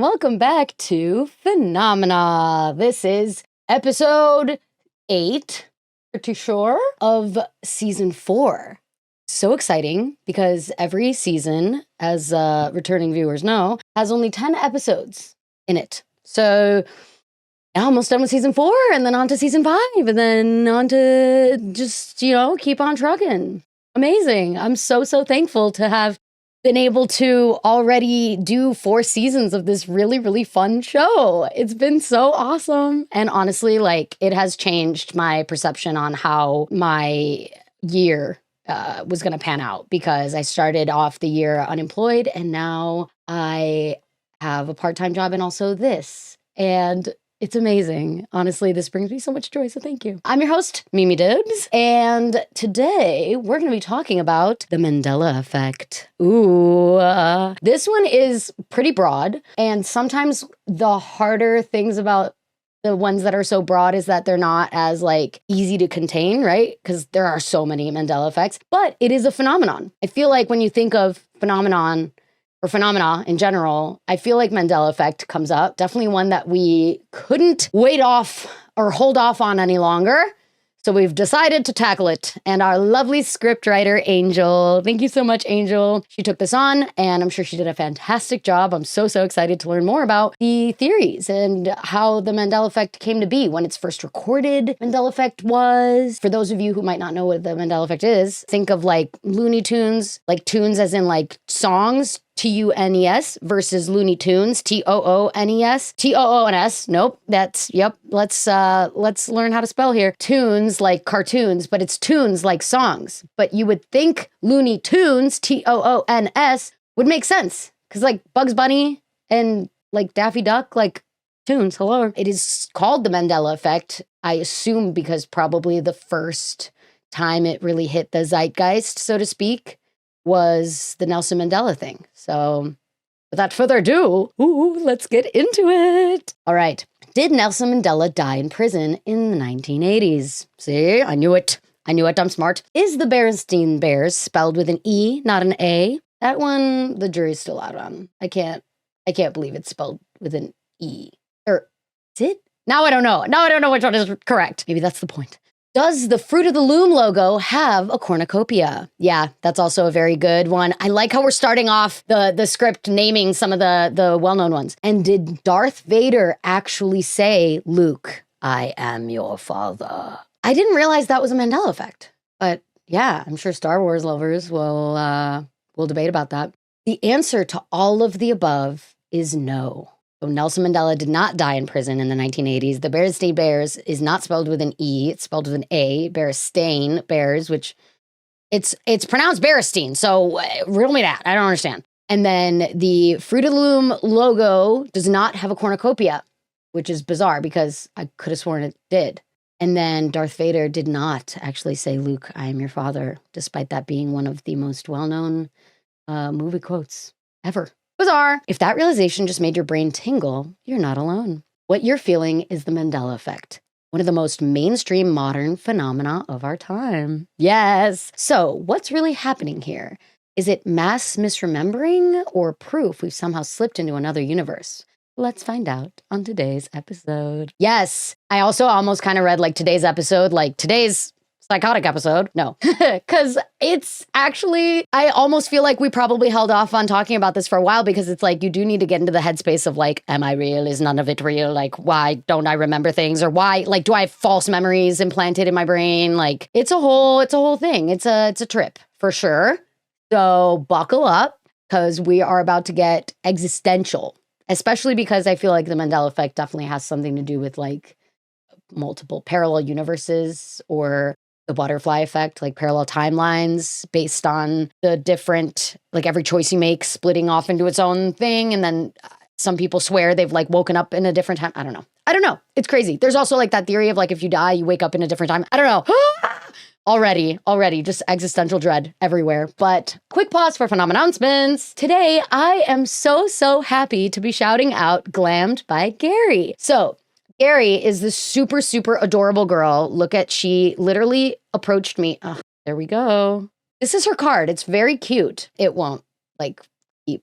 welcome back to Phenomena. This is episode 8, pretty sure, of season 4. So exciting because every season, as returning viewers know, has only 10 episodes in it. So almost done with season 4 and then on to season 5 and then on to just, keep on trucking. Amazing. I'm so thankful to have been able to already do 4 seasons of this really, really fun show. It's been so awesome. And honestly, it has changed my perception on how my year was going to pan out, because I started off the year unemployed and now I have a part-time job and also this. And it's amazing. Honestly, this brings me so much joy, so thank you. I'm your host, Mimi Dibs, and today we're going to be talking about the Mandela Effect. Ooh, this one is pretty broad, and sometimes the harder things about the ones that are so broad is that they're not as easy to contain, right? Because there are so many Mandela effects, but it is a phenomenon. I feel like when you think of phenomenon or phenomena in general, I feel like Mandela Effect comes up. Definitely one that we couldn't wait off or hold off on any longer. So we've decided to tackle it. And our lovely scriptwriter, Angel, thank you so much, Angel. She took this on and I'm sure she did a fantastic job. I'm so excited to learn more about the theories and how the Mandela Effect came to be, when it's first recorded. Mandela Effect was, for those of you who might not know what the Mandela Effect is, think of Looney Tunes, tunes as in songs, Tunes versus Looney Tunes, Toones, Toones. Nope, that's, yep. Let's learn how to spell here. Tunes like cartoons, but it's tunes like songs. But you would think Looney Tunes, Toons, would make sense. Because Bugs Bunny and Daffy Duck, tunes, hello. It is called the Mandela Effect, I assume, because probably the first time it really hit the zeitgeist, so to speak, was the Nelson Mandela thing. So without further ado, let's get into it. All right. Did Nelson Mandela die in prison in the 1980s? See, I knew it. I'm smart. Is the Berenstain Bears spelled with an E, not an A? That one, the jury's still out on. I can't believe it's spelled with an E. Or is it? Now I don't know. Now I don't know which one is correct. Maybe that's the point. Does the Fruit of the Loom logo have a cornucopia? Yeah, that's also a very good one. I like how we're starting off the script naming some of the well-known ones. And did Darth Vader actually say, "Luke, I am your father"? I didn't realize that was a Mandela Effect. But yeah, I'm sure Star Wars lovers will debate about that. The answer to all of the above is no. So Nelson Mandela did not die in prison in the 1980s. The Berenstain Bears is not spelled with an E. It's spelled with an A. Berenstain Bears, which it's pronounced Berenstain. So riddle me that. I don't understand. And then the Fruit of the Loom logo does not have a cornucopia, which is bizarre because I could have sworn it did. And then Darth Vader did not actually say, "Luke, I am your father," despite that being one of the most well-known movie quotes ever. Bizarre. If that realization just made your brain tingle, you're not alone. What you're feeling is the Mandela Effect, one of the most mainstream modern phenomena of our time. Yes. So what's really happening here? Is it mass misremembering or proof we've somehow slipped into another universe? Let's find out on today's episode. Yes. I also almost kind of read today's episode, today's psychotic episode. No, because it's actually, I almost feel like we probably held off on talking about this for a while, because it's you do need to get into the headspace of am I real? Is none of it real? Why don't I remember things? Or why, do I have false memories implanted in my brain? It's a whole thing. It's a trip for sure. So buckle up, because we are about to get existential, especially because I feel like the Mandela Effect definitely has something to do with multiple parallel universes, or the butterfly effect, parallel timelines based on the different, every choice you make splitting off into its own thing. And then some people swear they've woken up in a different time. I don't know. It's crazy. There's also that theory of if you die, you wake up in a different time. I don't know. Already, just existential dread everywhere. But quick pause for Phenomennouncements. Today, I am so happy to be shouting out Glammed by Gary. So Gary is this super adorable girl. Look at, she literally approached me. Oh, there we go. This is her card. It's very cute. It won't keep.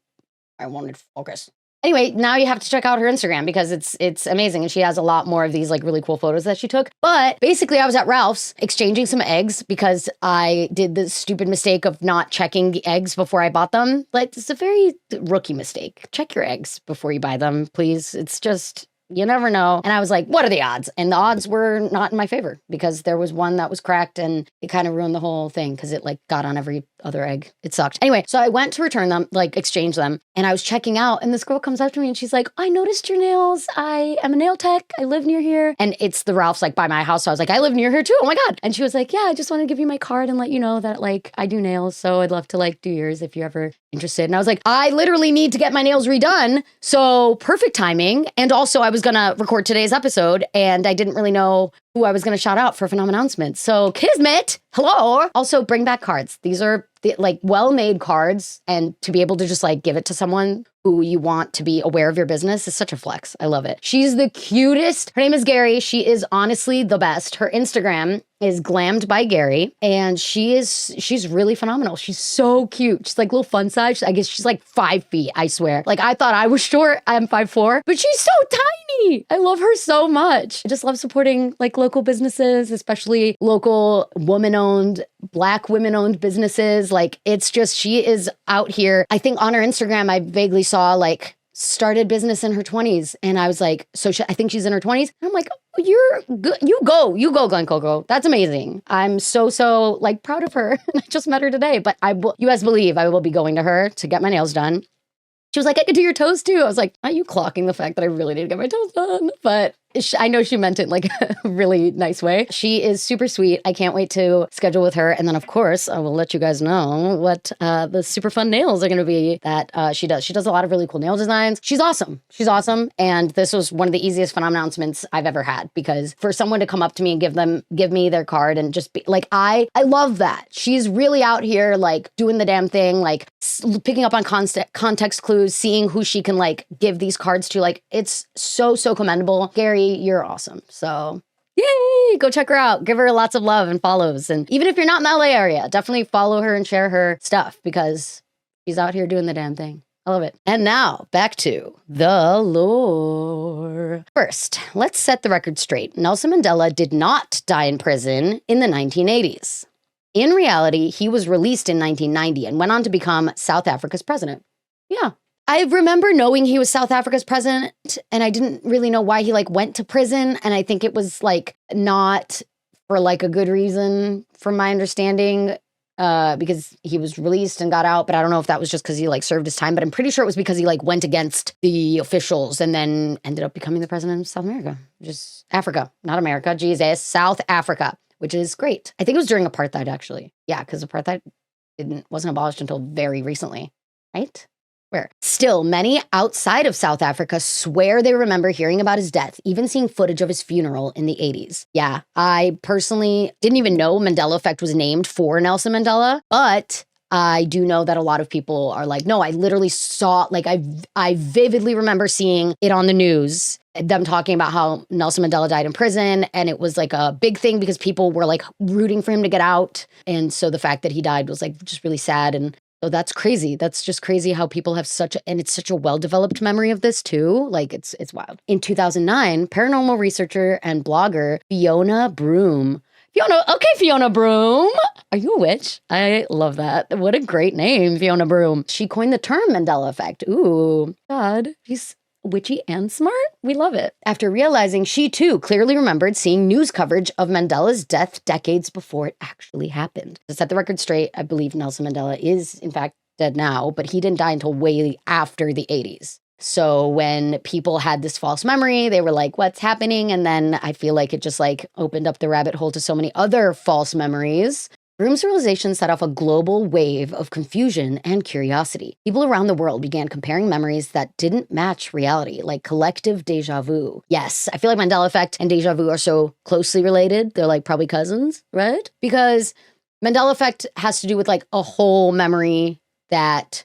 I wanted focus. Anyway, now you have to check out her Instagram because it's amazing. And she has a lot more of these like really cool photos that she took. But basically I was at Ralph's exchanging some eggs because I did the stupid mistake of not checking the eggs before I bought them. Like, it's a very rookie mistake. Check your eggs before you buy them, please. It's just, you never know. And I was like, what are the odds? And the odds were not in my favor because there was one that was cracked and it kind of ruined the whole thing because it like got on every other egg. It sucked. Anyway, so I went to return them, like exchange them, and I was checking out and this girl comes up to me and she's like, I noticed your nails. I am a nail tech. I live near here. And it's the Ralph's like by my house. So I was like, I live near here too. Oh my God. And she was like, yeah, I just want to give you my card and let you know that like I do nails. So I'd love to like do yours if you're ever interested. And I was like, I literally need to get my nails redone. So perfect timing. And also I was going to record today's episode and I didn't really know who I was going to shout out for Phenomennouncements. So Kismet, hello. Also bring back cards. These are like well-made cards, and to be able to just like give it to someone who you want to be aware of your business is such a flex. I love it. She's the cutest. Her name is Gary. She is honestly the best. Her Instagram is Glammed by Gary, and she's really phenomenal. She's so cute. She's like little fun size. I guess she's like 5 feet, I swear. Like I thought I was short. I'm 5'4", but she's so tiny. I love her so much. I just love supporting like local businesses, especially local woman-owned, Black women-owned businesses. Like it's just, she is out here. I think on her Instagram, I vaguely saw like started business in her 20s. And I was like, I think she's in her 20s. And I'm like, oh, you're good. You go, Glen Coco. That's amazing. I'm so like proud of her. I just met her today, but you best believe I will be going to her to get my nails done. She was like, I could do your toes too. I was like, are you clocking the fact that I really need to get my toes done? But I know she meant it like a really nice way. She is super sweet. I can't wait to schedule with her. And then of course, I will let you guys know what the super fun nails are going to be that she does. She does a lot of really cool nail designs. She's awesome. She's awesome. And this was one of the easiest Phenomennouncements I've ever had, because for someone to come up to me and give me their card and just be like, I love that. She's really out here like doing the damn thing, like picking up on context clues, seeing who she can like give these cards to. Like it's so commendable. Gary, you're awesome. So yay, go check her out. Give her lots of love and follows. And even if you're not in the LA area, definitely follow her and share her stuff because she's out here doing the damn thing. I love it. And now back to the lore. First, let's set the record straight. Nelson Mandela did not die in prison in the 1980s. In reality, he was released in 1990 and went on to become South Africa's president. Yeah. I remember knowing he was South Africa's president, and I didn't really know why he like went to prison. And I think it was like not for like a good reason from my understanding, because he was released and got out. But I don't know if that was just because he like served his time, but I'm pretty sure it was because he like went against the officials and then ended up becoming the president of South America, just Africa, not America. Jesus, South Africa, which is great. I think it was during apartheid actually. Yeah, because apartheid wasn't abolished until very recently, right? Still, many outside of South Africa swear they remember hearing about his death, even seeing footage of his funeral in the 80s. Yeah, I personally didn't even know Mandela Effect was named for Nelson Mandela, but I do know that a lot of people are like, no, I literally saw, like I vividly remember seeing it on the news, them talking about how Nelson Mandela died in prison, and it was like a big thing because people were like rooting for him to get out. And so the fact that he died was like just really sad. And so that's crazy. That's just crazy how people have and it's such a well-developed memory of this too. Like it's wild. In 2009, paranormal researcher and blogger Fiona Broom. Fiona Broom. Are you a witch? I love that. What a great name, Fiona Broom. She coined the term Mandela Effect. Ooh, God, she's witchy and smart. We love it. After realizing she too clearly remembered seeing news coverage of Mandela's death decades before it actually happened. To set the record straight, I believe Nelson Mandela is in fact dead now, but he didn't die until way after the 80s. So when people had this false memory, they were like, what's happening? And then I feel like it just like opened up the rabbit hole to so many other false memories. Broom's realization set off a global wave of confusion and curiosity. People around the world began comparing memories that didn't match reality, like collective deja vu. Yes, I feel like Mandela Effect and deja vu are so closely related. They're like probably cousins, right? Because Mandela Effect has to do with like a whole memory that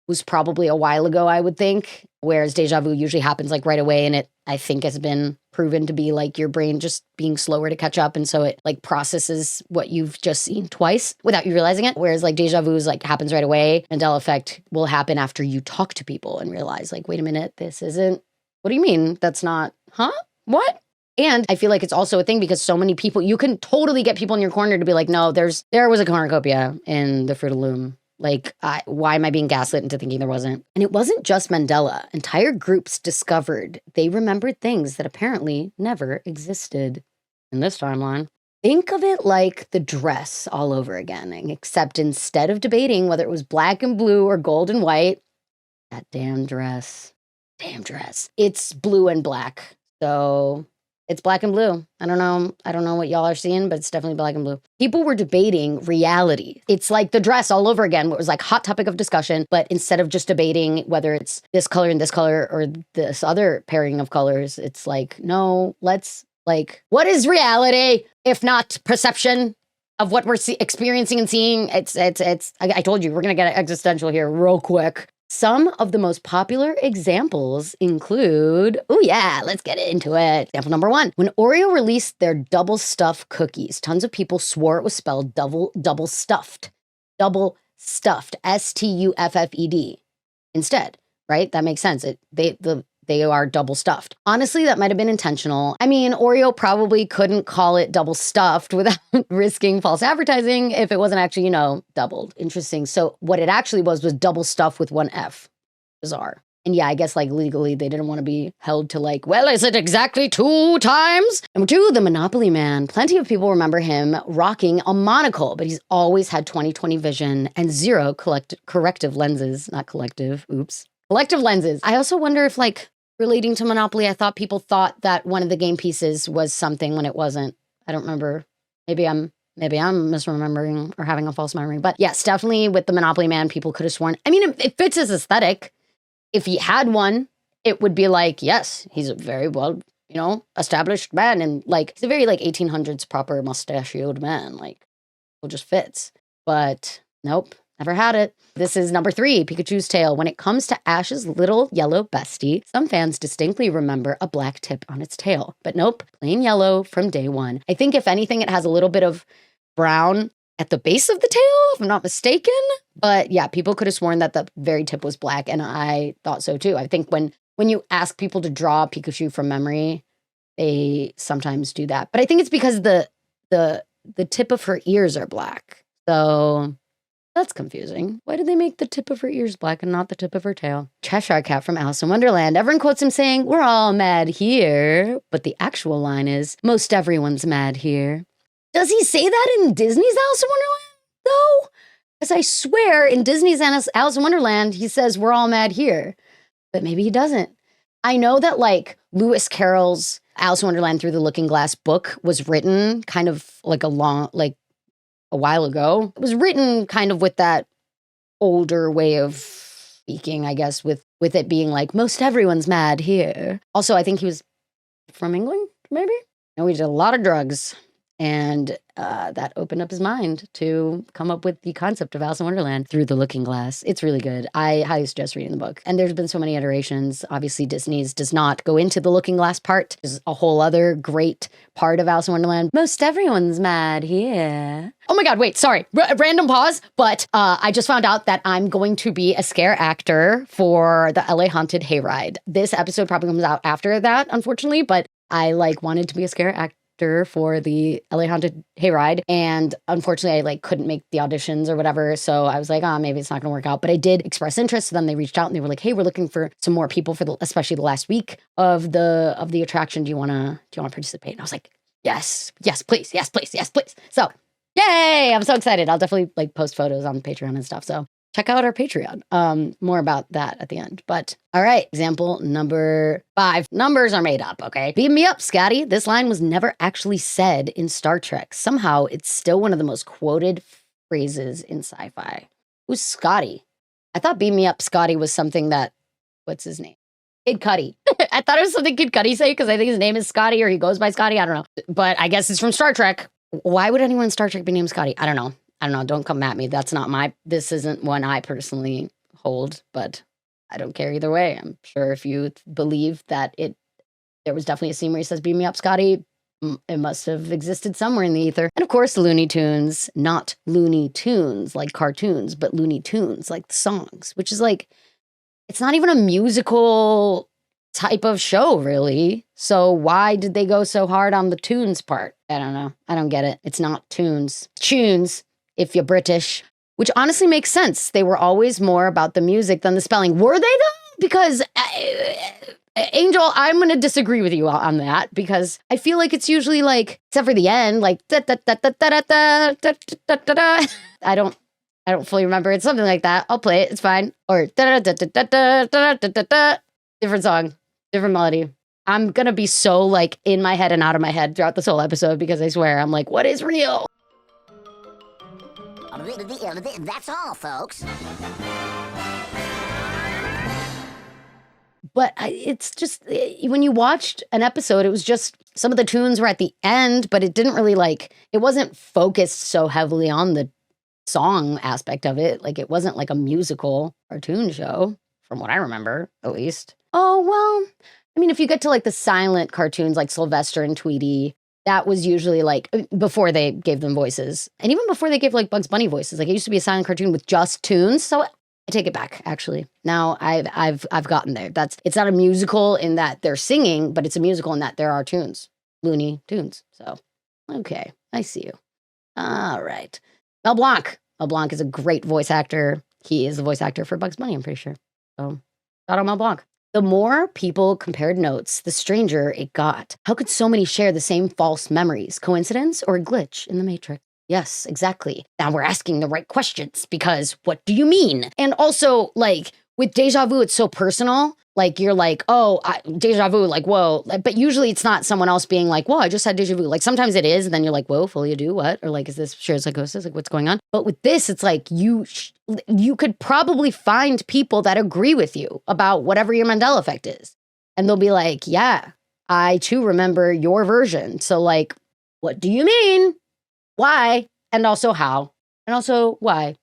was probably a while ago, I would think, whereas deja vu usually happens like right away and it I think has been proven to be like your brain just being slower to catch up. And so it like processes what you've just seen twice without you realizing it. Whereas like deja vu is like happens right away. Mandela effect will happen after you talk to people and realize like, wait a minute, this isn't, what do you mean? That's not, huh? What? And I feel like it's also a thing because so many people, you can totally get people in your corner to be like, no, there was a cornucopia in the Fruit of Loom. Like, why am I being gaslit into thinking there wasn't? And it wasn't just Mandela. Entire groups discovered they remembered things that apparently never existed in this timeline. Think of it like the dress all over again, except instead of debating whether it was black and blue or gold and white, that damn dress, it's blue and black. So it's black and blue. I don't know what y'all are seeing, but it's definitely black and blue. People were debating reality. It's like the dress all over again. It was like hot topic of discussion, but instead of just debating whether it's this color and this color or this other pairing of colors, it's like, no, let's like, what is reality if not perception of what we're experiencing and seeing? I told you, we're going to get existential here real quick. Some of the most popular examples include, oh yeah, let's get into it. Example number 1, when Oreo released their double stuffed cookies, tons of people swore it was spelled double stuffed, S-T-U-F-F-E-D instead, right? That makes sense. They are double stuffed. Honestly, that might have been intentional. I mean, Oreo probably couldn't call it double stuffed without risking false advertising if it wasn't actually, doubled. Interesting. So what it actually was double stuffed with one F. Bizarre. And yeah, I guess like legally they didn't want to be held to like, well, is it exactly 2 times? Number 2, the Monopoly Man. Plenty of people remember him rocking a monocle, but he's always had 20/20 vision and 0 corrective lenses. Not collective, oops. Collective lenses. I also wonder if like, relating to Monopoly, I thought people thought that one of the game pieces was something when it wasn't. I don't remember. Maybe I'm misremembering or having a false memory. But yes, definitely with the Monopoly Man, people could have sworn. I mean, it fits his aesthetic. If he had one, it would be like, yes, he's a very well, established man. And like, he's a very like 1800s proper mustachioed man. Like, it just fits. But nope. Never had it. This is number 3, Pikachu's tail. When it comes to Ash's little yellow bestie, some fans distinctly remember a black tip on its tail. But nope, plain yellow from day one. I think if anything, it has a little bit of brown at the base of the tail, if I'm not mistaken. But yeah, people could have sworn that the very tip was black, and I thought so too. I think when you ask people to draw Pikachu from memory, they sometimes do that. But I think it's because the tip of her ears are black. So that's confusing. Why did they make the tip of her ears black and not the tip of her tail? Cheshire Cat from Alice in Wonderland. Everyone quotes him saying, "We're all mad here." But the actual line is, "Most everyone's mad here." Does he say that in Disney's Alice in Wonderland, though? Because I swear in Disney's Alice in Wonderland, he says, "We're all mad here." But maybe he doesn't. I know that like Lewis Carroll's Alice in Wonderland Through the Looking Glass book was written kind of like a while ago. It was written kind of with that older way of speaking, I guess, with it being like, most everyone's mad here. Also, I think he was from England, maybe? No, he did a lot of drugs. And that opened up his mind to come up with the concept of Alice in Wonderland Through the Looking Glass. It's really good. I highly suggest reading the book. And there's been so many iterations. Obviously, Disney's does not go into the Looking Glass part. There's a whole other great part of Alice in Wonderland. Most everyone's mad here. Oh my God, wait, sorry. Random pause. But I just found out that I'm going to be a scare actor for the LA Haunted Hayride. This episode probably comes out after that, unfortunately. But I wanted to be a scare actor for the LA Haunted Hayride, and unfortunately I couldn't make the auditions or whatever, so I was like, maybe it's not gonna work out. But I did express interest, so then they reached out and they were like, hey, we're looking for some more people for especially the last week of the attraction. Do you wanna participate? And I was like, yes please. So yay, I'm so excited. I'll definitely post photos on Patreon and stuff, so check out our Patreon. More about that at the end. But all right, example number 5. Numbers are made up, okay? Beam me up, Scotty. This line was never actually said in Star Trek. Somehow, it's still one of the most quoted phrases in sci-fi. Who's Scotty? I thought beam me up, Scotty was something that, what's his name? Kid Cudi. I thought it was something Kid Cudi say because I think his name is Scotty or he goes by Scotty. I don't know. But I guess it's from Star Trek. Why would anyone in Star Trek be named Scotty? I don't know. Don't come at me. This isn't one I personally hold, but I don't care either way. I'm sure if you believe that it There was definitely a scene where he says, "Beam me up, Scotty." It must have existed somewhere in the ether. And of course, Looney Tunes, not Looney Tunes like cartoons, but Looney Tunes like the songs, which is like, it's not even a musical type of show, really. So why did they go so hard on the tunes part? I don't know. I don't get it. It's not tunes. Tunes, if you're British. Which honestly makes sense. They were always more about the music than the spelling. Were they though? Because Angel, I'm going to disagree with you on that because I feel like it's usually like, except for the end, like da da da da da da da da da da. I don't fully remember. It's something like that. I'll play it. It's fine. Or da da da da da da da da da. Different song, different melody. I'm going to be so like in my head and out of my head throughout this whole episode because I swear I'm like, what is real? That's all, folks. But it's just, when you watched an episode, it was just, some of the tunes were at the end, but it didn't really like, it wasn't focused so heavily on the song aspect of it. Like it wasn't like a musical cartoon show, from what I remember, at least. Oh, well, I mean, if you get to like the silent cartoons like Sylvester and Tweety, that was usually like before they gave them voices. And even before they gave like Bugs Bunny voices, like it used to be a silent cartoon with just tunes. So I take it back, actually. Now I've gotten there. It's not a musical in that they're singing, but it's a musical in that there are tunes, Looney Tunes. So, okay, I see you. All right. Mel Blanc. Mel Blanc is a great voice actor. He is the voice actor for Bugs Bunny, I'm pretty sure. So, shout out Mel Blanc. The more people compared notes, the stranger it got. How could so many share the same false memories? Coincidence or a glitch in the Matrix? Yes, exactly. Now we're asking the right questions because what do you mean? And also, like, with deja vu, it's so personal. Like, you're like, oh, deja vu, like, whoa. But usually it's not someone else being like, whoa, I just had deja vu. Like, sometimes it is, and then you're like, whoa, fully you do, what? Or like, is this shared psychosis? Like, what's going on? But with this, it's like, you could probably find people that agree with you about whatever your Mandela Effect is. And they'll be like, yeah, I too remember your version. So like, what do you mean? Why? And also how? And also why?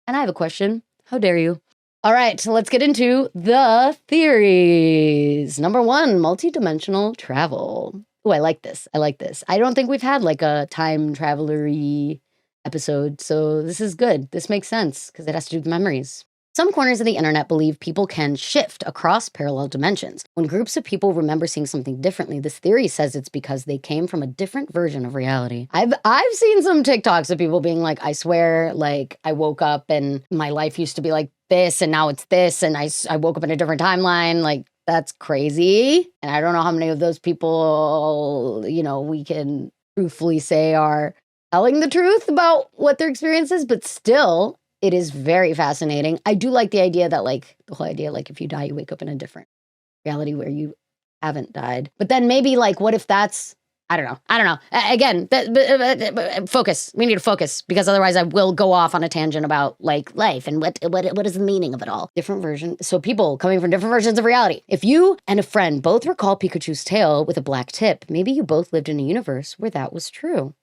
And I have a question. How dare you? All right, so let's get into the theories. Number 1, multidimensional travel. Oh, I like this. I like this. I don't think we've had like a time traveler-y episode, so this is good. This makes sense because it has to do with memories. Some corners of the internet believe people can shift across parallel dimensions. When groups of people remember seeing something differently, this theory says it's because they came from a different version of reality. I've seen some TikToks of people being like, I swear, like, I woke up and my life used to be like this and now it's this, and I woke up in a different timeline. Like, that's crazy. And I don't know how many of those people, we can truthfully say are telling the truth about what their experience is, but still, it is very fascinating. I do like the idea that, like, the whole idea, like, if you die, you wake up in a different reality where you haven't died. But then maybe, like, what if that's, I don't know. Again, focus. We need to focus because otherwise I will go off on a tangent about, like, life and what is the meaning of it all. Different version. So people coming from different versions of reality. If you and a friend both recall Pikachu's tail with a black tip, maybe you both lived in a universe where that was true.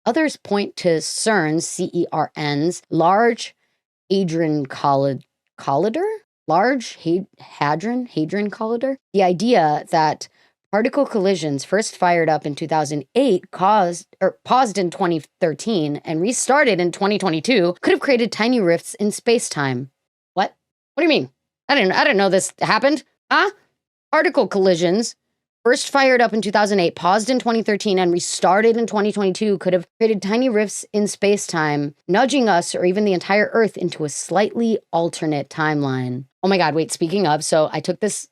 Others point to CERN's, CERN's Large Hadron Collider? Large Hadron Collider? The idea that particle collisions first fired up in 2008 paused in 2013 and restarted in 2022 could have created tiny rifts in space-time. What? What do you mean? I didn't know this happened. Huh? Particle collisions first fired up in 2008, paused in 2013, and restarted in 2022 could have created tiny rifts in space-time, nudging us or even the entire Earth into a slightly alternate timeline. Oh my God, wait, speaking of, so I took this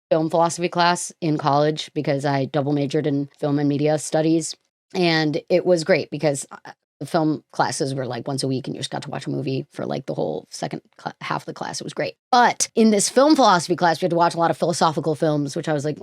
film philosophy class in college because I double majored in film and media studies, and it was great because the film classes were like once a week and you just got to watch a movie for like the whole second half of the class. It was great. But in this film philosophy class, we had to watch a lot of philosophical films, which I was like,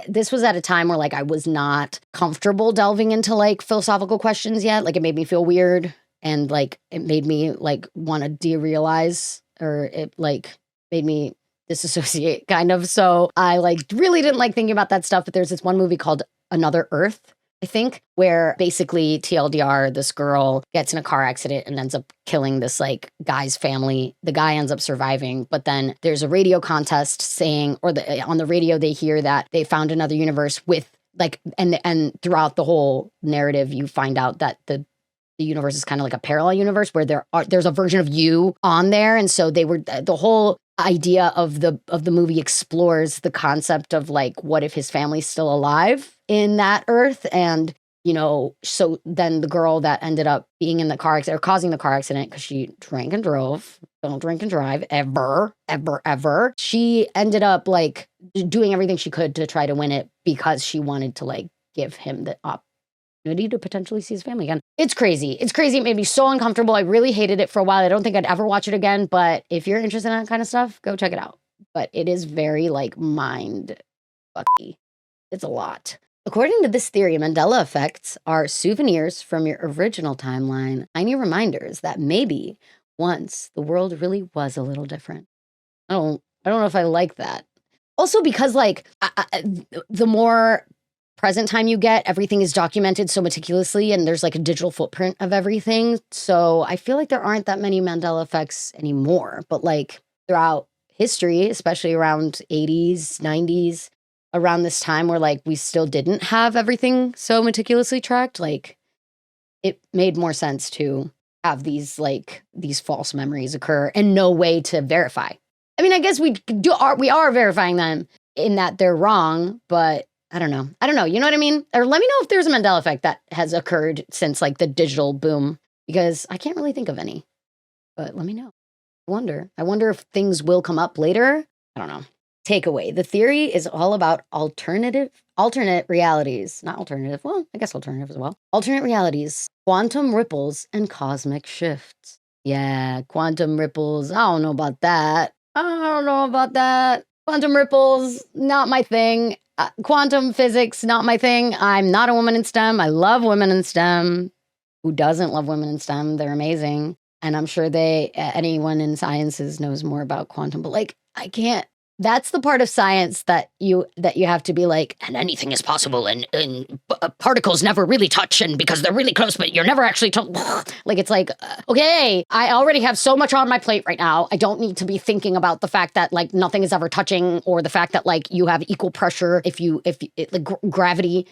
this was at a time where like I was not comfortable delving into like philosophical questions yet. Like it made me feel weird and like it made me like want to derealize, or it like made me disassociate kind of. So I like really didn't like thinking about that stuff. But there's this one movie called Another Earth, I think, where basically TLDR, this girl gets in a car accident and ends up killing this like guy's family. The guy ends up surviving, but then there's a radio contest saying, or on the radio they hear that they found another universe with like, and throughout the whole narrative, you find out that the universe is kind of like a parallel universe where there's a version of you on there, and so the whole idea of the movie explores the concept of like, what if his family's still alive in that Earth? And so then the girl that ended up being in the car accident or causing the car accident because she drank and drove. Don't drink and drive ever, ever, ever. She ended up like doing everything she could to try to win it because she wanted to like give him the opportunity to potentially see his family again. It's crazy. It's crazy. It made me so uncomfortable. I really hated it for a while. I don't think I'd ever watch it again, but if you're interested in that kind of stuff, go check it out. But it is very like mind fucky. It's a lot. According to this theory, Mandela effects are souvenirs from your original timeline, tiny reminders that maybe once the world really was a little different. I don't know if I like that. Also because like the more present time you get, everything is documented so meticulously and there's like a digital footprint of everything. So I feel like there aren't that many Mandela effects anymore, but like throughout history, especially around 80s, 90s, around this time where like we still didn't have everything so meticulously tracked, like it made more sense to have these false memories occur and no way to verify. I mean, I guess we are verifying them in that they're wrong, but I don't know. You know what I mean? Or let me know if there's a Mandela effect that has occurred since like the digital boom, because I can't really think of any, but let me know. I wonder if things will come up later. I don't know. Takeaway. The theory is all about alternate realities. Not alternative. Well, I guess alternative as well. Alternate realities, quantum ripples, and cosmic shifts. Yeah, quantum ripples. I don't know about that. Quantum ripples, not my thing. Quantum physics, not my thing. I'm not a woman in STEM. I love women in STEM. Who doesn't love women in STEM? They're amazing. And I'm sure anyone in sciences knows more about quantum, but like, I can't. That's the part of science that you have to be like, and anything is possible, and particles never really touch, and because they're really close, but you're never actually like, it's like, okay, I already have so much on my plate right now. I don't need to be thinking about the fact that like nothing is ever touching, or the fact that like you have equal pressure if like gravity,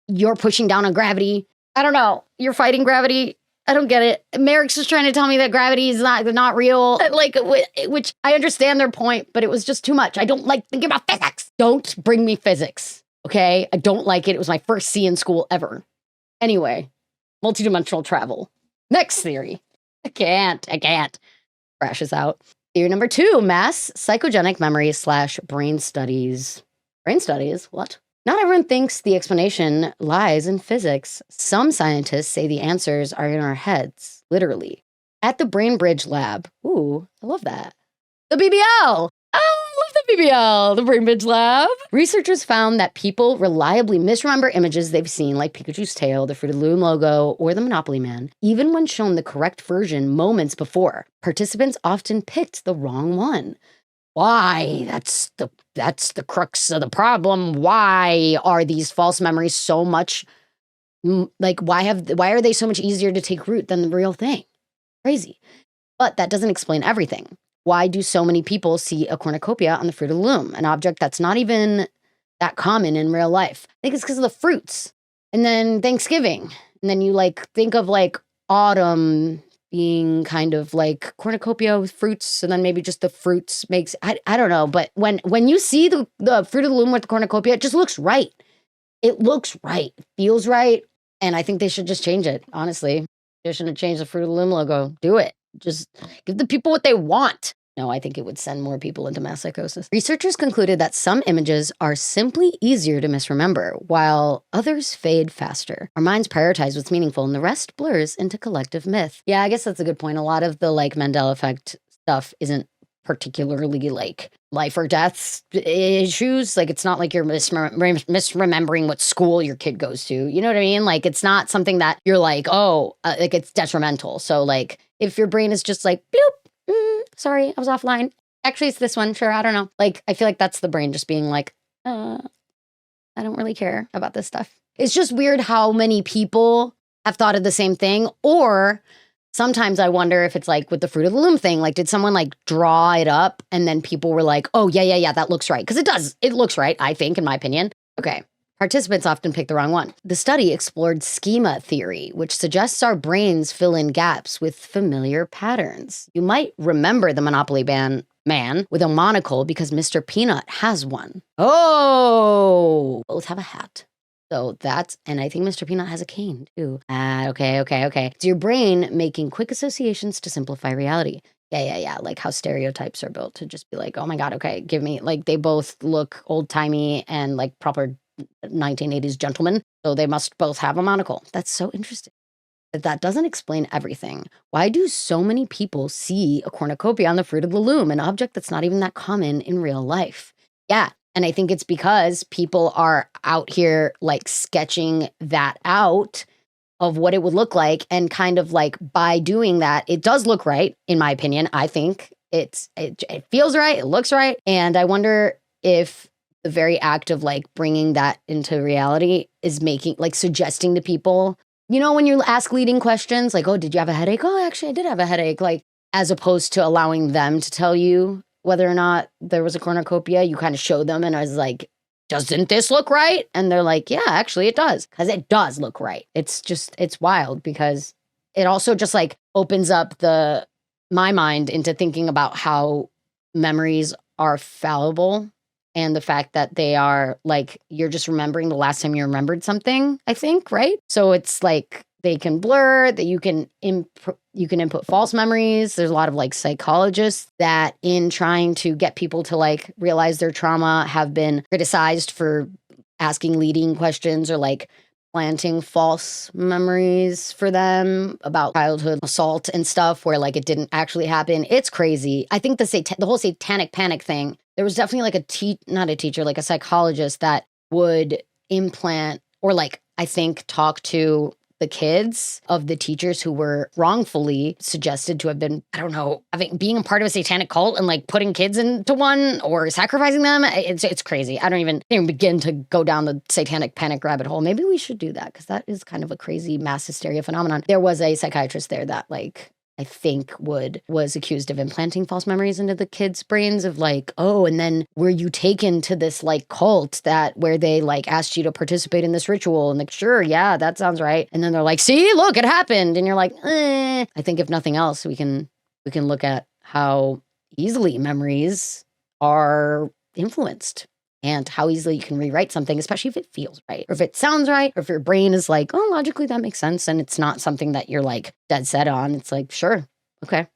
you're pushing down on gravity. I don't know. You're fighting gravity. I don't get it. Merrick's just trying to tell me that gravity is not real. Like, which I understand their point, but it was just too much. I don't like thinking about physics. Don't bring me physics, okay? I don't like it. It was my first C in school ever. Anyway, multidimensional travel. Next theory. I can't. Crashes out. Theory number 2, mass psychogenic memory / brain studies. Brain studies? What? Not everyone thinks the explanation lies in physics. Some scientists say the answers are in our heads, literally. At the Brain Bridge Lab. Ooh, I love that. The BBL! Oh, I love the BBL, the Brain Bridge Lab. Researchers found that people reliably misremember images they've seen, like Pikachu's tail, the Fruit of the Loom logo, or the Monopoly Man, even when shown the correct version moments before. Participants often picked the wrong one. Why? That's the crux of the problem. Why are these false memories so much like why are they so much easier to take root than the real thing? Crazy. But that doesn't explain everything. Why do so many people see a cornucopia on the Fruit of the Loom, an object that's not even that common in real life? I think it's because of the fruits. And then Thanksgiving. And then you like think of like autumn being kind of like cornucopia with fruits, and then maybe just the fruits makes, I don't know, but when you see the Fruit of the Loom with the cornucopia, it just looks right. It looks right. It feels right. And I think they should just change it, honestly. They shouldn't change the Fruit of the Loom logo. Do it. Just give the people what they want. No, I think it would send more people into mass psychosis. Researchers concluded that some images are simply easier to misremember, while others fade faster. Our minds prioritize what's meaningful, and the rest blurs into collective myth. Yeah, I guess that's a good point. A lot of the like Mandela Effect stuff isn't particularly like life or death issues. Like, it's not like you're misremembering what school your kid goes to. You know what I mean? Like, it's not something that you're like, like it's detrimental. So like, if your brain is just like, bloop, sorry, I was offline. Actually, it's this one. Sure, I don't know. Like, I feel like that's the brain just being like, I don't really care about this stuff. It's just weird how many people have thought of the same thing. Or sometimes I wonder if it's like with the Fruit of the Loom thing, like did someone like draw it up and then people were like, oh, yeah, that looks right. Because it does. It looks right, I think, in my opinion. Okay. Participants often pick the wrong one. The study explored schema theory, which suggests our brains fill in gaps with familiar patterns. You might remember the Monopoly man with a monocle because Mr. Peanut has one. Oh, both have a hat. So and I think Mr. Peanut has a cane too. Okay. It's your brain making quick associations to simplify reality. Yeah. Like how stereotypes are built to just be like, oh my God, okay, give me, like they both look old timey and like proper 1980s gentlemen. So they must both have a monocle. That's so interesting. But that doesn't explain everything. Why do so many people see a cornucopia on the Fruit of the Loom, an object that's not even that common in real life? Yeah. And I think it's because people are out here like sketching that out of what it would look like. And kind of like by doing that, it does look right, in my opinion. I think it feels right. It looks right. And I wonder if the very act of like bringing that into reality is making, like suggesting to people, you know, when you ask leading questions, like, oh, did you have a headache? Oh, actually, I did have a headache. Like, as opposed to allowing them to tell you whether or not there was a cornucopia, you kind of show them. And I was like, doesn't this look right? And they're like, yeah, actually it does. Because it does look right. It's wild because it also just like opens up my mind into thinking about how memories are fallible. And the fact that they are like, you're just remembering the last time you remembered something, I think, right? So it's like they can blur, that you can input false memories. There's a lot of like psychologists that in trying to get people to like realize their trauma have been criticized for asking leading questions or like planting false memories for them about childhood assault and stuff where like it didn't actually happen. It's crazy. I think the whole satanic panic thing, there was definitely like not a teacher, like a psychologist that would implant or like, I think, talk to the kids of the teachers who were wrongfully suggested to have been, I don't know, being a part of a satanic cult and like putting kids into one or sacrificing them. It's crazy. I can't even begin to go down the satanic panic rabbit hole. Maybe we should do that because that is kind of a crazy mass hysteria phenomenon. There was a psychiatrist there that like, I think was accused of implanting false memories into the kids' brains of like, oh, and then were you taken to this like cult where they like asked you to participate in this ritual and like, sure, yeah, that sounds right. And then they're like, see, look, it happened. And you're like, I think if nothing else, we can look at how easily memories are influenced. And how easily you can rewrite something, especially if it feels right, or if it sounds right, or if your brain is like, oh, logically that makes sense, and it's not something that you're like dead set on. It's like, sure, okay,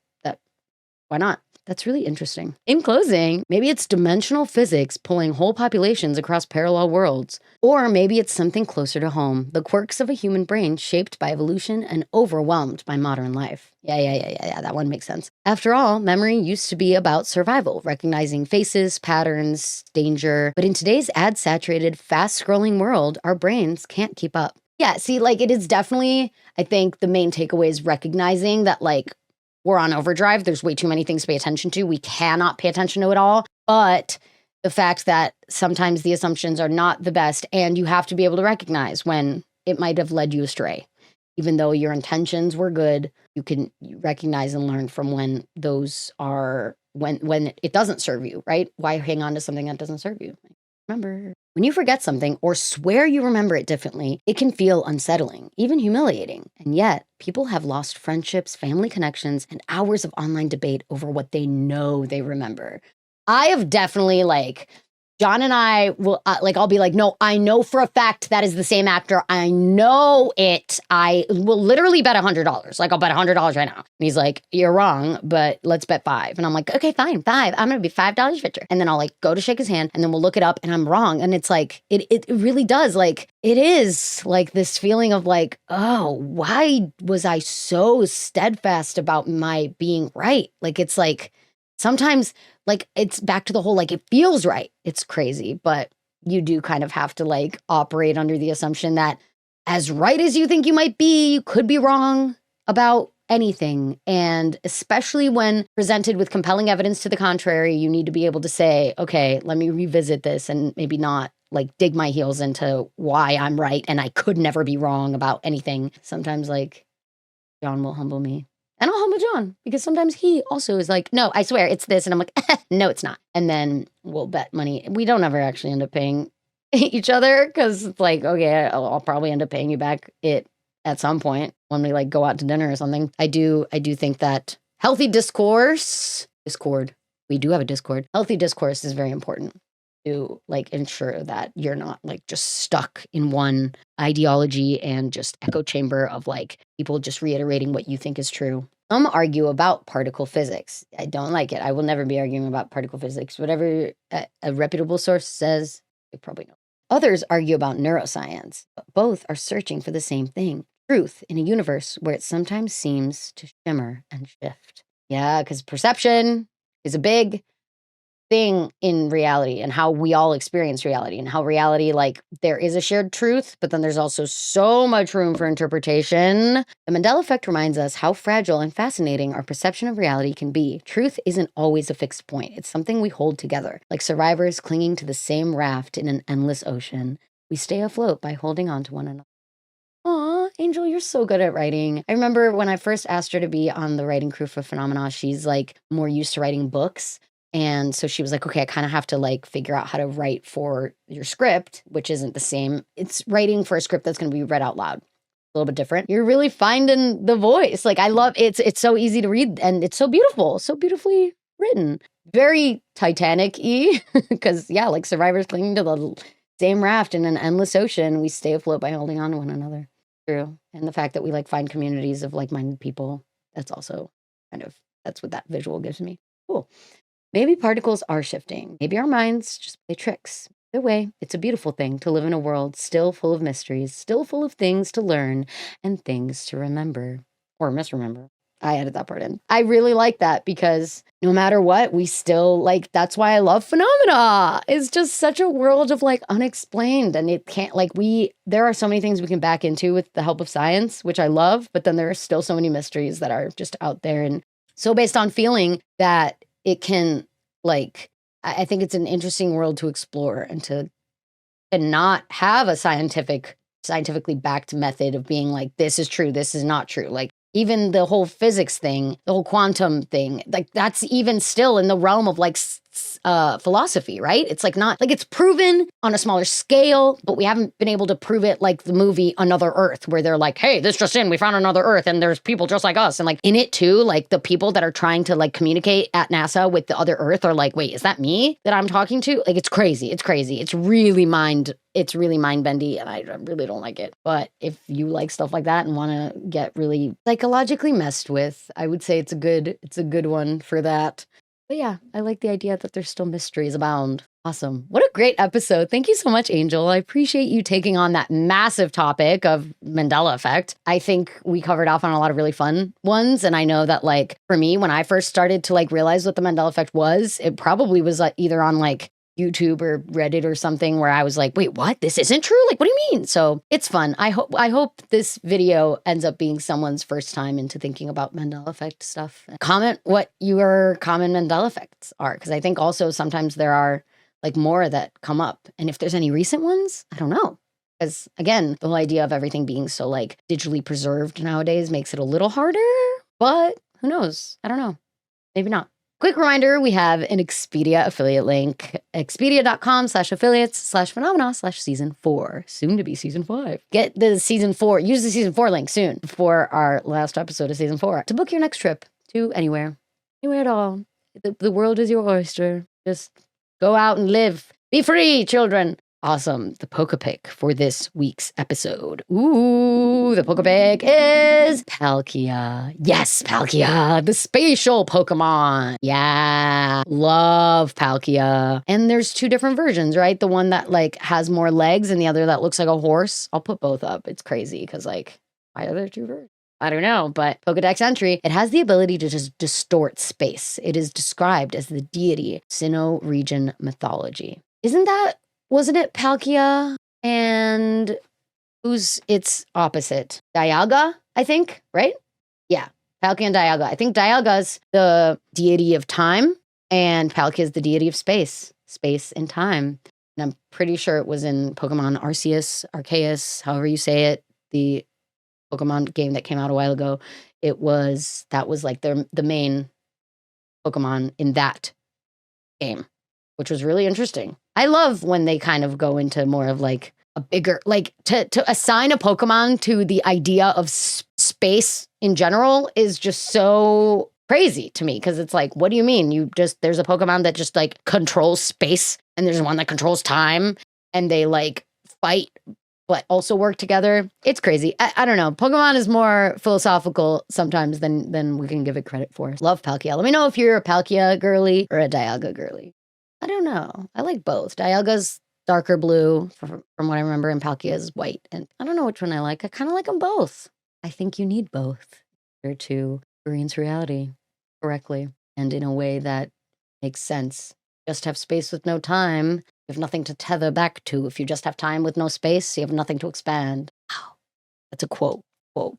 why not? That's really interesting. In closing, maybe it's dimensional physics pulling whole populations across parallel worlds, or maybe it's something closer to home, the quirks of a human brain shaped by evolution and overwhelmed by modern life. Yeah, that one makes sense. After all, memory used to be about survival, recognizing faces, patterns, danger. But in today's ad-saturated, fast-scrolling world, our brains can't keep up. Yeah, see, like it is definitely, I think the main takeaway is recognizing that like we're on overdrive. There's way too many things to pay attention to. We cannot pay attention to it all. But the fact that sometimes the assumptions are not the best and you have to be able to recognize when it might have led you astray. Even though your intentions were good, you recognize and learn from when those are, when it doesn't serve you, right? Why hang on to something that doesn't serve you? Remember, when you forget something or swear you remember it differently, it can feel unsettling, even humiliating. And yet, people have lost friendships, family connections, and hours of online debate over what they know they remember. I have definitely like, John and I will I'll be like, no, I know for a fact that is the same actor. I know it. I will literally bet $100. Like I'll bet $100 right now. And he's like, you're wrong, but let's bet $5. And I'm like, okay, fine, 5. I'm going to be $5 richer. And then I'll like go to shake his hand and then we'll look it up and I'm wrong. And it's like, it really does. Like it is like this feeling of like, oh, why was I so steadfast about my being right? Like, it's like, sometimes like it's back to the whole, like it feels right. It's crazy, but you do kind of have to like operate under the assumption that as right as you think you might be, you could be wrong about anything. And especially when presented with compelling evidence to the contrary, you need to be able to say, okay, let me revisit this and maybe not like dig my heels into why I'm right and I could never be wrong about anything. Sometimes like John will humble me. And I'll humble John because sometimes he also is like, no, I swear it's this. And I'm like, no, it's not. And then we'll bet money. We don't ever actually end up paying each other because it's like, okay, I'll probably end up paying you back it at some point when we like go out to dinner or something. I do think that healthy discord, we do have a Discord. Healthy discourse is very important to like ensure that you're not like just stuck in one ideology and just echo chamber of like people just reiterating what you think is true. Some argue about particle physics. I don't like it. I will never be arguing about particle physics. Whatever a reputable source says, you probably know. Others argue about neuroscience, but both are searching for the same thing, truth in a universe where it sometimes seems to shimmer and shift. Yeah, because perception is a big thing in reality and how we all experience reality and how reality, like there is a shared truth, but then there's also so much room for interpretation. The Mandela Effect reminds us how fragile and fascinating our perception of reality can be. Truth isn't always a fixed point. It's something we hold together, like survivors clinging to the same raft in an endless ocean. We stay afloat by holding on to one another. Aw, Angel, you're so good at writing. I remember when I first asked her to be on the writing crew for Phenomena, she's like more used to writing books. And so she was like, okay, I kind of have to like figure out how to write for your script, which isn't the same. It's writing for a script that's going to be read out loud. A little bit different. You're really finding the voice. Like I love it's so easy to read and it's so beautiful, so beautifully written. Very Titanic-y because yeah, like survivors clinging to the same raft in an endless ocean. We stay afloat by holding on to one another. True. And the fact that we like find communities of like-minded people, that's also that's what that visual gives me. Cool. Maybe particles are shifting. Maybe our minds just play tricks. Either way, it's a beautiful thing to live in a world still full of mysteries, still full of things to learn and things to remember or misremember. I added that part in. I really like that because no matter what, we still like, that's why I love Phenomena. It's just such a world of like unexplained and it can't like there are so many things we can back into with the help of science, which I love, but then there are still so many mysteries that are just out there and so based on feeling that it can like, I think it's an interesting world to explore and to not have a scientifically backed method of being like, this is true, this is not true. Like even the whole physics thing, the whole quantum thing, like that's even still in the realm of like philosophy, right? It's like not like it's proven on a smaller scale, but we haven't been able to prove it like the movie Another Earth, where they're like, hey, this just in, we found another Earth and there's people just like us. And like in it too, like the people that are trying to like communicate at NASA with the other Earth are like, wait, is that me that I'm talking to? Like it's crazy. It's crazy. It's really mind bendy and I really don't like it. But if you like stuff like that and want to get really psychologically messed with, I would say it's a good one for that. But yeah, I like the idea that there's still mysteries abound. Awesome. What a great episode. Thank you so much, Angel. I appreciate you taking on that massive topic of Mandela Effect. I think we covered off on a lot of really fun ones. And I know that like for me, when I first started to like realize what the Mandela Effect was, it probably was either on like YouTube or Reddit or something where I was like, wait, what? This isn't true? Like, what do you mean? So it's fun. I hope this video ends up being someone's first time into thinking about Mandela Effect stuff. Comment what your common Mandela Effects are, because I think also sometimes there are like more that come up. And if there's any recent ones, I don't know. Because again, the whole idea of everything being so like digitally preserved nowadays makes it a little harder, but who knows? I don't know. Maybe not. Quick reminder, we have an Expedia affiliate link, expedia.com/affiliates/phenomena/season 4, soon to be season 5. Get the season 4, use the season 4 link soon for our last episode of season 4 to book your next trip to anywhere at all. The world is your oyster. Just go out and live. Be free, children. Awesome. The pokepic for this week's episode. Ooh, the pokepic is Palkia. Yes, Palkia, the spatial Pokemon. Yeah, love Palkia. And there's 2 different versions, right? The one that like has more legs and the other that looks like a horse. I'll put both up. It's crazy because like, why are there 2 versions? I don't know, but Pokedex entry, it has the ability to just distort space. It is described as the deity Sinnoh region mythology. Wasn't it Palkia and who's its opposite? Dialga, I think, right? Yeah, Palkia and Dialga. I think Dialga's the deity of time and Palkia is the deity of space and time. And I'm pretty sure it was in Pokemon Arceus, however you say it, the Pokemon game that came out a while ago. That was like the main Pokemon in that game, which was really interesting. I love when they kind of go into more of like a bigger, like to assign a Pokemon to the idea of space in general is just so crazy to me, because it's like, what do you mean? There's a Pokemon that just like controls space, and there's one that controls time, and they like fight but also work together. It's crazy. I don't know. Pokemon is more philosophical sometimes than we can give it credit for. Love Palkia. Let me know if you're a Palkia girly or a Dialga girly. I don't know. I like both. Dialga's darker blue from what I remember, and Palkia is white. And I don't know which one I like. I kind of like them both. I think you need both in order to experience reality correctly and in a way that makes sense. Just have space with no time. You have nothing to tether back to. If you just have time with no space, you have nothing to expand. Wow. That's a quote.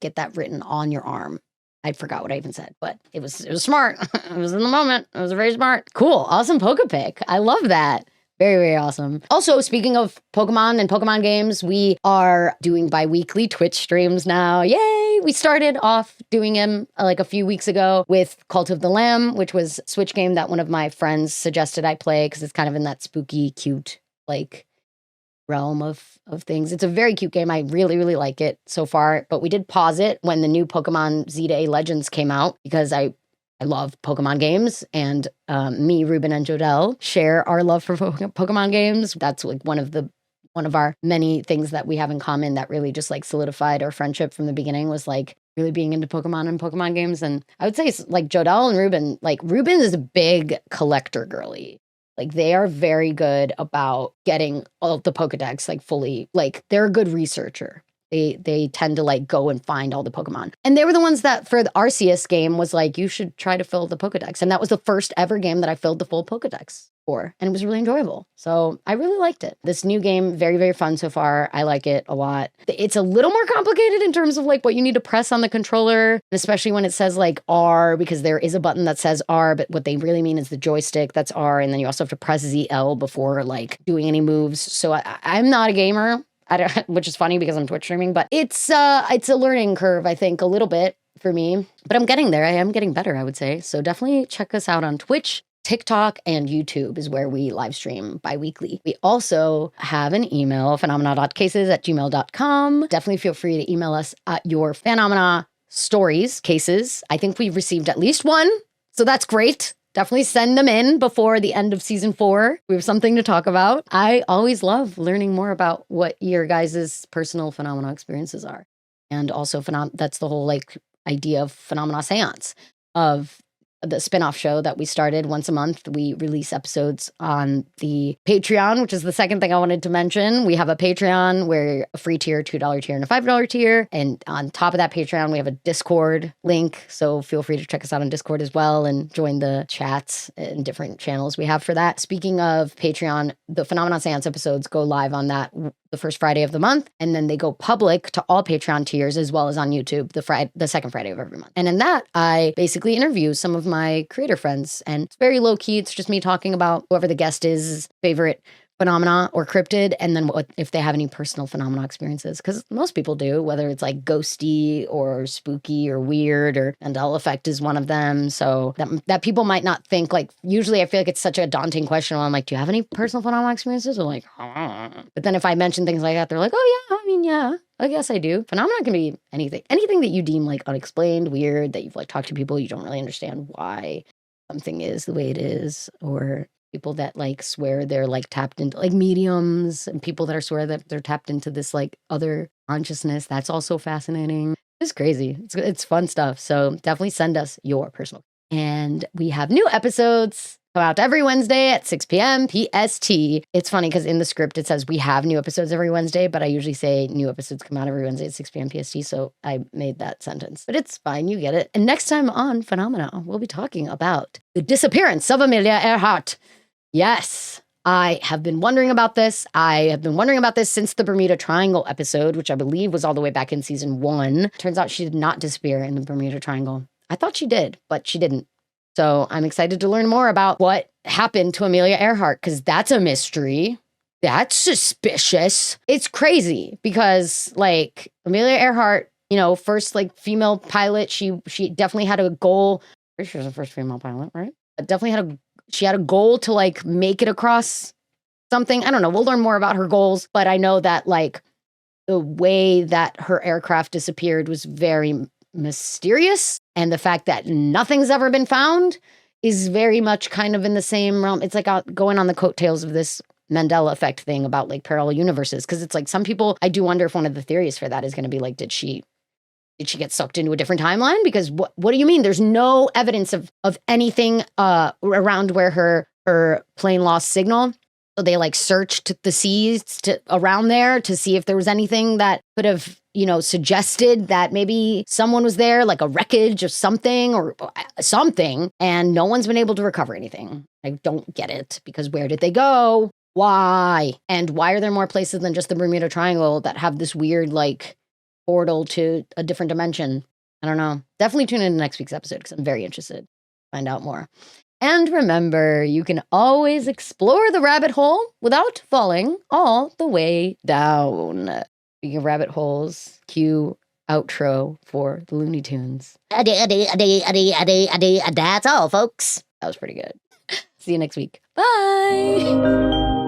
Get that written on your arm. I forgot what I even said, but it was smart. It was in the moment. It was very smart. Cool. Awesome pokepic. I love that. Very, very awesome. Also, speaking of Pokemon and Pokemon games, we are doing bi-weekly Twitch streams now. Yay! We started off doing them like a few weeks ago with Cult of the Lamb, which was a Switch game that one of my friends suggested I play because it's kind of in that spooky, cute, like realm of things. It's a very cute game. I really, really like it so far, but we did pause it when the new Pokemon Z to A Legends came out because I love Pokemon games, and me, Ruben, and Jodelle share our love for Pokemon games. That's like one of our many things that we have in common that really just like solidified our friendship from the beginning, was like really being into Pokemon and Pokemon games. And I would say it's like Jodelle and Ruben, like Ruben is a big collector girly. Like they are very good about getting all of the Pokedex like fully, like they're a good researcher. They tend to like go and find all the Pokemon. And they were the ones that for the Arceus game was like, you should try to fill the Pokedex. And that was the first ever game that I filled the full Pokedex for. And it was really enjoyable. So I really liked it. This new game, very, very fun so far. I like it a lot. It's a little more complicated in terms of like what you need to press on the controller, especially when it says like R, because there is a button that says R, but what they really mean is the joystick, that's R. And then you also have to press ZL before like doing any moves. So I'm not a gamer. Which is funny because I'm Twitch streaming, but it's a learning curve, I think, a little bit for me. But I'm getting there. I am getting better, I would say. So definitely check us out on Twitch, TikTok, and YouTube is where we live stream bi-weekly. We also have an email, phenomena.cases@gmail.com. Definitely feel free to email us your phenomena stories, cases. I think we've received at least one, so that's great. Definitely send them in before the end of season 4. We have something to talk about. I always love learning more about what your guys' personal phenomena experiences are. And also, that's the whole like idea of Phenomena Seance, of the spinoff show that we started once a month. We release episodes on the Patreon, which is the second thing I wanted to mention. We have a Patreon where a free tier, $2 tier, and a $5 tier. And on top of that Patreon, we have a Discord link. So feel free to check us out on Discord as well and join the chats and different channels we have for that. Speaking of Patreon, the Phenomena Seance episodes go live on that the first Friday of the month, and then they go public to all Patreon tiers as well as on YouTube the second Friday of every month. And in that, I basically interview some of my creator friends, and it's very low key. It's just me talking about whoever the guest is, favorite phenomena or cryptid, and then what if they have any personal phenomena experiences, because most people do, whether it's like ghosty or spooky or weird, or Mandela Effect is one of them. So that people might not think, like, usually I feel like it's such a daunting question when I'm like, do you have any personal phenomena experiences? Or like, but then if I mention things like that, they're like, oh yeah, I mean, yeah, I guess I do. Phenomena can be anything that you deem like unexplained, weird, that you've like talked to people, you don't really understand why something is the way it is, or people that like swear they're like tapped into, like mediums, and people that are swear that they're tapped into this like other consciousness. That's also fascinating. It's crazy. It's fun stuff. So definitely send us your personal. And we have new episodes come out every Wednesday at 6 p.m. PST. It's funny because in the script it says we have new episodes every Wednesday, but I usually say new episodes come out every Wednesday at 6 p.m. PST. So I made that sentence, but it's fine. You get it. And next time on Phenomena, we'll be talking about the disappearance of Amelia Earhart. Yes, I have been wondering about this. I have been wondering about this since the Bermuda Triangle episode, which I believe was all the way back in season 1. Turns out she did not disappear in the Bermuda Triangle. I thought she did, but she didn't. So I'm excited to learn more about what happened to Amelia Earhart, because that's a mystery. That's suspicious. It's crazy because like Amelia Earhart, you know, first like female pilot, she definitely had a goal. Pretty sure she was the first female pilot, right? She had a goal to like make it across something. I don't know. We'll learn more about her goals, but I know that like the way that her aircraft disappeared was very mysterious. And the fact that nothing's ever been found is very much kind of in the same realm. It's like going on the coattails of this Mandela Effect thing about like parallel universes. Cause it's like some people, I do wonder if one of the theories for that is going to be like, did she get sucked into a different timeline? Because what do you mean? There's no evidence of anything around where her plane lost signal. So they like searched the seas around there to see if there was anything that could have, you know, suggested that maybe someone was there, like a wreckage of something or something, and no one's been able to recover anything. I don't get it, because where did they go? Why? And why are there more places than just the Bermuda Triangle that have this weird like portal to a different dimension? I don't know. Definitely tune in to next week's episode because I'm very interested to find out more. And remember, you can always explore the rabbit hole without falling all the way down. Speaking of rabbit holes, cue outro for the Looney Tunes. That's all, folks. That was pretty good. See you next week. Bye.